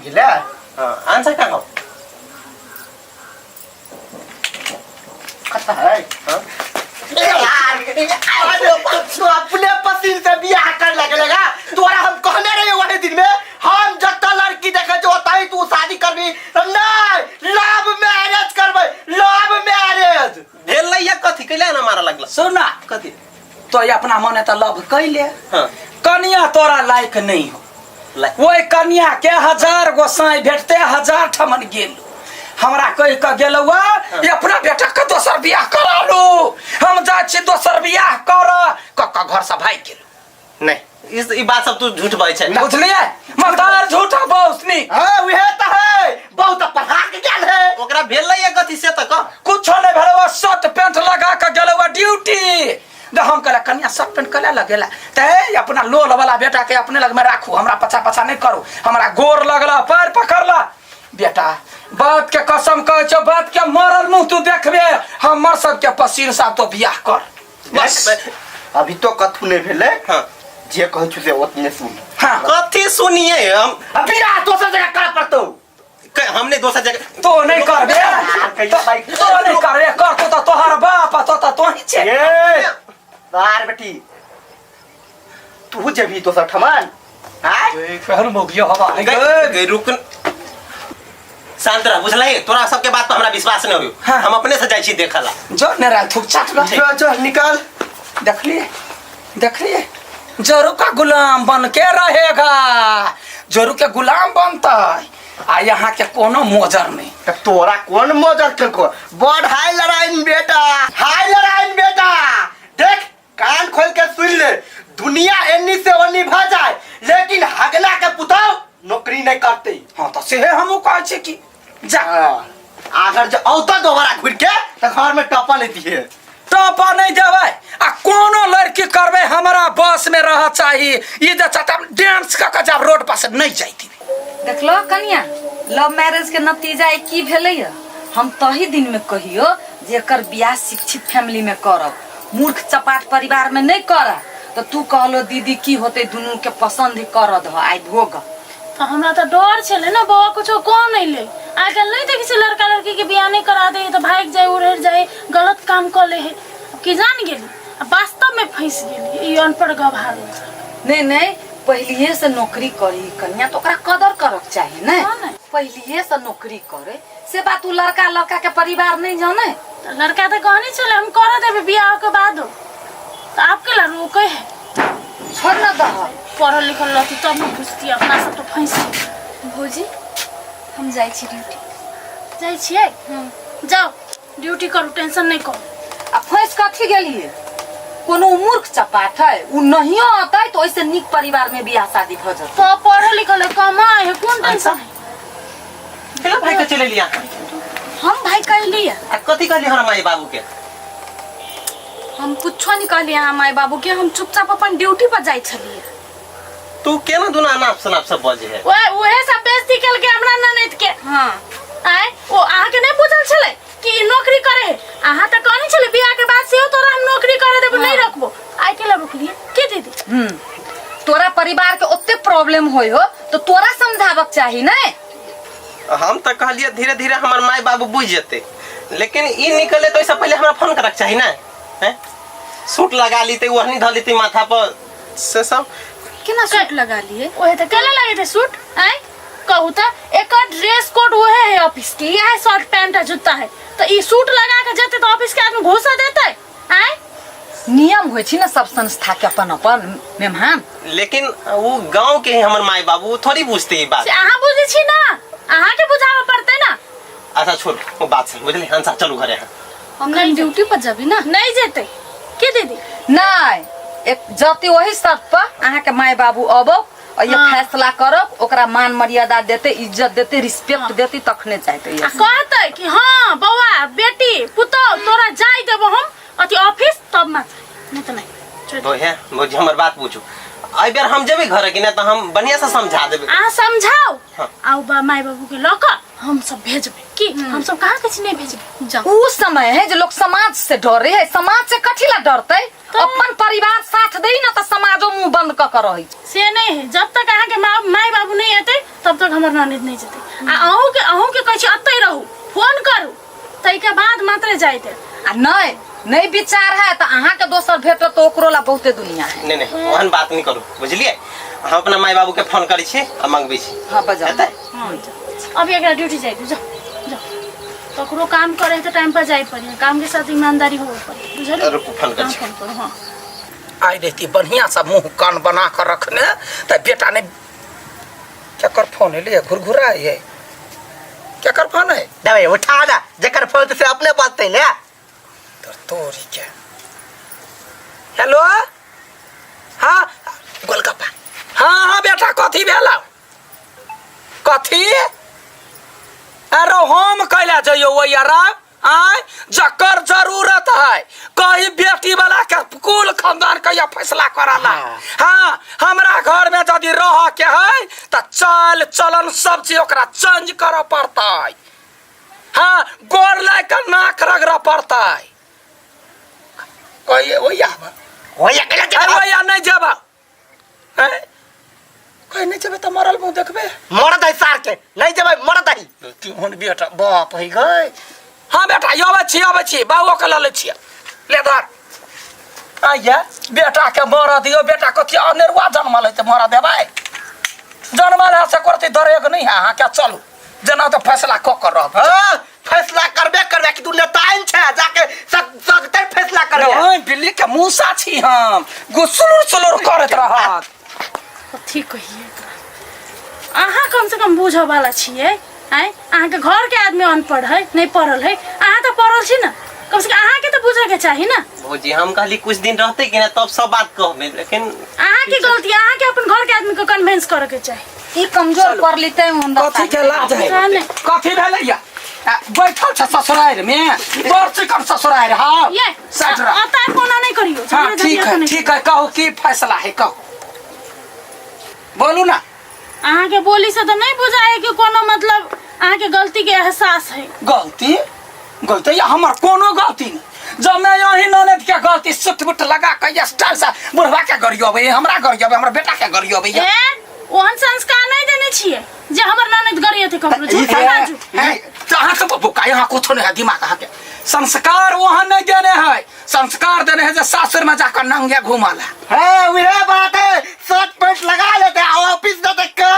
गिला हां आंसर का हो कता है हां अपने पसीन से बियाह कर लगेगा तोरा हम कहने रहे वही दिन में हम जत्ता लड़की देखे जो होता तू शादी करबी नहीं लव मैरिज करबे लव मैरिज भेल या कथि कैला ना मारा लगला सुना कथि तो अपना मने त लव कैले हां कन्या तोरा लायक नहीं हो ओए कन्या के 1000 गोसाई भेटते 1000 ठमन गेल हमरा कह के गेलवा ये अपना बेटा के दोसर बियाह करा लो हम जा छी दोसर बियाह कर क घर से भाग गेल नहीं इस बात सब तू झूठ बात है बुझलिए मतार झूठा बहुसनी हां उहे त है बहुत पढ़ा के गेल है ओकरा भेल या कथि से त क कुछ नहीं भेलवा शर्ट पैंट लगा के गेलवा ड्यूटी द हम कहला कन्या शर्ट पैंट कला लगेला ते अपना लोल वाला बेटा के अपने लग में राखू हमरा पछा पछा नहीं करू हमरा गोर लगला पैर पकड़ला बेटा बात के कसम कह छो बात के मरल मुंह तू देखबे हमर सब के पसीन साथ तो बियाह कर बस अभी तो कथु नहीं भेले हां जे कहू छु से ओतने सुन हां कथि सुनिए हम बियाह दोसर जगह कर पड़तो हमने दोसर जगह तो नहीं करबे तो नहीं करबे कर तो तोहर बाप तो ही छे ए बार बेटी तू जे भी दोसर ठमान हां कहर मोगियो हवा गई रुक शांत रह बुझलाई तोरा सबके बात पर हमरा विश्वास नहीं होयो हाँ। हम अपने से जाई छी देखला जो नेरा थुक चाट जो निकाल देखलिए जोरू का गुलाम बन के रहेगा जोरू के गुलाम बनता आ यहाँ के कोनो मोजर नहीं तोरा कौन मोजर के को बड़ हाई लड़ाई बेटा देख कान खोल के सुन ले दुनिया एनी से ओनी भ जाए लेकिन हगला के पुताओ नौकरी नहीं करते हाँ तो से हम कहे छे कि जा अगर जो औता दोबारा घुर के तो घर में टपा लेती है टपा नहीं देवे आ कोनो लड़की करबे हमारा बस में रह चाहिए ये जे चाहता डांस का जब रोड पर से नहीं जाती देखलो कन्या लव मैरिज के नतीजा की भेलै हम तही दिन में कहियो जेकर बियाह शिक्षित फैमिली में करब मूर्ख चपाट परिवार में नहीं कर तो तू कहलो दीदी की होते दुनू के पसंद कर दो आई भोग तो हमरा तो डर छले ना बाबा कुछ कह नहीं ले आजकल नहीं देखी लड़का लड़की के बियाह नहीं करा दे तो भाग जाए उड़ जाए गलत काम कर ले है कि जान गेली वास्तव में फंस गेली अनपढ़ गवार नहीं पहलिए से नौकरी करी कन्या तो कदर करक चाहिए ना पहलिए से नौकरी करे से बात तू लड़का के परिवार नहीं जाने तो लड़का तो कहनी चले हम कर देबे बियाह के बाद तो आपके ला रोके है छोड़ ना दह पढ़ल लिखल रहती तब न बुझती अपना सब तो फंस भौजी हम जाई छी ड्यूटी जाई छिए जाओ ड्यूटी करू टेंशन नहीं करो आ फंस कथी गेलिए कोनो मूर्ख चपाट है उ नहीं आता तो ऐसे निक परिवार में बियाह शादी भ जात तो पढ़ल लिखल है कमाए है कौन टेंशन है केला भाई के चले लिया हम भाई कर लिया कथि कहली हमरा माई बाबू के हम कुछो नहीं कहलिए माय बाबू के हम चुपचाप अपन ड्यूटी पर जाई छलिए तू केना दुना नाप सब बजे है ओहे सब बेइज्जती कल के हमरा ननद के हां आय ओ आहा के नहीं बुझल छले कि नौकरी करे आहा त कहनी छले बियाह के बाद से तोरा हम नौकरी करे देब नहीं रखबो आय के ला रुकलिए के दीदी तोरा परिवार के ओते प्रॉब्लम होय हो तो तोरा समझावक चाहिए ना हम तो कहलिए धीरे धीरे हमार माई बाबू बुझ जेते लेकिन ई निकले तो इससे पहले हमरा फोन करक चाहिए ना हैं सूट लगा लीते वहनी ध लीते माथा पर से सब केना सूट लगा लिए ओहे त केला लगे थे सूट आय कहू त एक ड्रेस कोड ओहे है ऑफिस के यह शर्ट पैंट है जूता है तो ई सूट लगा के जेते तो ऑफिस के आदमी घुसा देते आय नियम होय छी ना सब संस्था के अपन मेहमान लेकिन वो गांव के हमर माई बाबू थोड़ी बुझते ई बात आहा बुझे छी ना आहा के बुझावे पड़ते ना अच्छा छोड़ वो बात से बुझली हंसा चलू घरे हम नहीं ड्यूटी पर जाबी ना नहीं जेते के दीदी नहीं एक जाति वही शर्त पर अहाँ के माई बाबू अबो और ये फैसला करब ओकरा मान मर्यादा देते इज्जत देते रिस्पेक्ट देती तखने चाहते ये कहते कि हां बौआ बेटी पुतो तोरा जाई देबो हम अति ऑफिस तब मत नहीं तो नहीं तो है मुझे हमर बात पूछू आई बार हम जेबे घर कि ना तो हम बढ़िया से समझा देबे आ समझाओ हाँ। आओ बा माई बाबू के लका हम सब भेजबे कि हम सब कहां किसी नहीं भेजबे जाओ उस समय है जो लोग समाज से डरे है समाज से कथी ला डरते अपन परिवार साथ दे ना तो समाजो मुंह बंद क कर रही से नहीं है। जब तक अहाँ के माई बाबू नहीं आते तब तक हमर ननद नहीं जेते। आ अहूँ के कहै छी अतै रहू, फोन करू, तै के बाद मात्र जाइते। आ नहीं विचार है तो अहाँ के दोसर भेट तो ओकरो ला बहुते दुनिया है। नहीं ओहन बात नहीं करू, बुझलिए? हम अपना माई बाबू के फोन करै छी आ मंगबै छी। हां बजा हां अब एकरा ड्यूटी जाइते जाओ जाओ। ककरो काम करे तो टाइम पर जाई पड़ी, काम के साथ ईमानदारी हो पड़ी, बुझल? रुक फोन कर छी। फोन करो। हां आई रहती बढ़िया सा मुंह कान बना कर रखने तो बेटा ने क्या कर फोन है लिए घुरघुरा है क्या कर फोन है दबे उठा ना, जकर फोन से अपने बात ले। तो तोरी क्या हेलो हाँ गोलगप्पा हाँ बेटा कथी भेला कथी अरे हम कैला जाइयो वो यारा आय जकर जरूरत है कहीं बेटी वाला के कुल खानदान का फैसला कराला। हाँ हमरा घर में यदि रह के है तो चाल चलन सब चीज ओकरा चेंज करे पड़ता है। हाँ गोर लेकर नाक रगड़ा पड़ता है। कोई नहीं जब कोई नहीं जब तो मरल मुँह देखबे मरद है सार के नहीं जब मरद है तिहोन बेटा बाप है गए। हाँ बेटा आवे छी बाबू के ले छिए ले धर आइया बेटा के मर दियो बेटा कथी अनेरवा जन्मल है तो मर देबै जन्मल है से करते दरेग नहीं है। हाँ क्या चलू जना तो फैसला क कर रह। हां फैसला करबे कि तू नेताइन छे जाके सकते फैसला करबे। नहीं बिल्ली के मूसा छी हम गुसलुर करत रहत कथी कहिए अहाँ कम से कम बुझे वाला छिए। आय अहाँ के घर के आदमी अनपढ़ है नहीं पढ़ल है, अहाँ तो पढ़ल छी ना, कम से कम अहाँ के तो बुझे के चाहिए ना। भौजी हम कहली कुछ दिन रहते कि ना तब सब बात कहबे, लेकिन अहाँ की गलती, अहाँ के अपन घर के आदमी को कन्विंस करे के चाहिए। ई कमजोर कर लेते हैं कथी के लाज है कथी भेलैया बैठल छ ससुराल में बड़ चिकन ससुराल। हाँ ये साइड रह। आता है फोन नहीं करियो। हाँ ठीक है कहो की फैसला है कहो बोलू ना। अहाँ के बोली से तो नहीं बुझाए कि कोनो मतलब अहाँ के गलती के एहसास है। गलती या हमर कोनो गलती नहीं जब मैं यही ननद के गलती सुट बुट लगा के स्टाइल से बुढ़वा के गरियोबे हमरा गरियोबे हमरा बेटा के गरियोबे ए ओहन संस्कार नहीं देने छिए जे हमर ननद गरिए थे ककरो झूठ बाजू है जहां से बुका यहाँ कुछ नहीं है दिमाग कहाँ के संस्कार वहाँ नहीं देने है संस्कार देने है जो सासुर में जाकर नंगे घुमाला है वही बात है शर्ट पैंट लगा लेते ऑफिस जाते काम